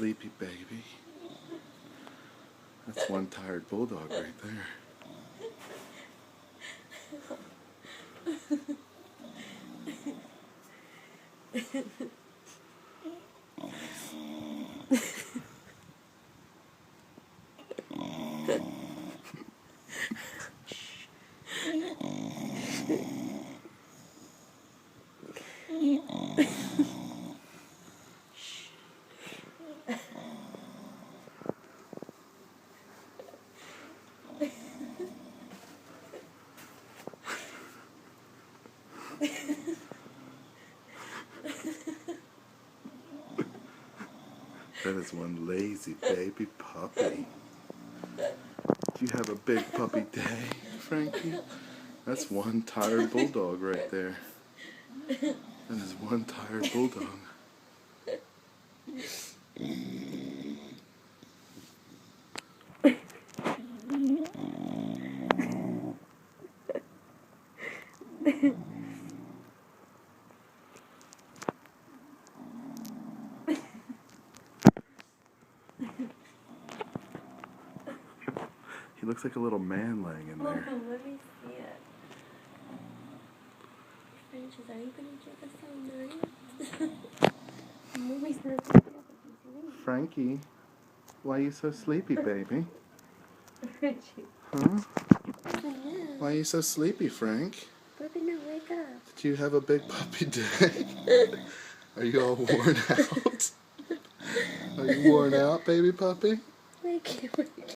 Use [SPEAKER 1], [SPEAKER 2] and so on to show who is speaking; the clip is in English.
[SPEAKER 1] sleepy baby. That's one tired bulldog right there. That is one lazy baby puppy. Do you have a big puppy day, Frankie? That's one tired bulldog right there. That is one tired bulldog. He looks like a little man laying in there.
[SPEAKER 2] Oh, let me see it. Francis, are you going to give us some night? Mommy's going to pick you up if you sleep.
[SPEAKER 1] Frankie, why are you so sleepy, baby?
[SPEAKER 2] Frankie.
[SPEAKER 1] Huh? Why are you so sleepy, Frank?
[SPEAKER 2] Puppy, no, wake up.
[SPEAKER 1] Did you have a big puppy day? Are you all worn out? Are you worn out, baby puppy?
[SPEAKER 2] Wake up.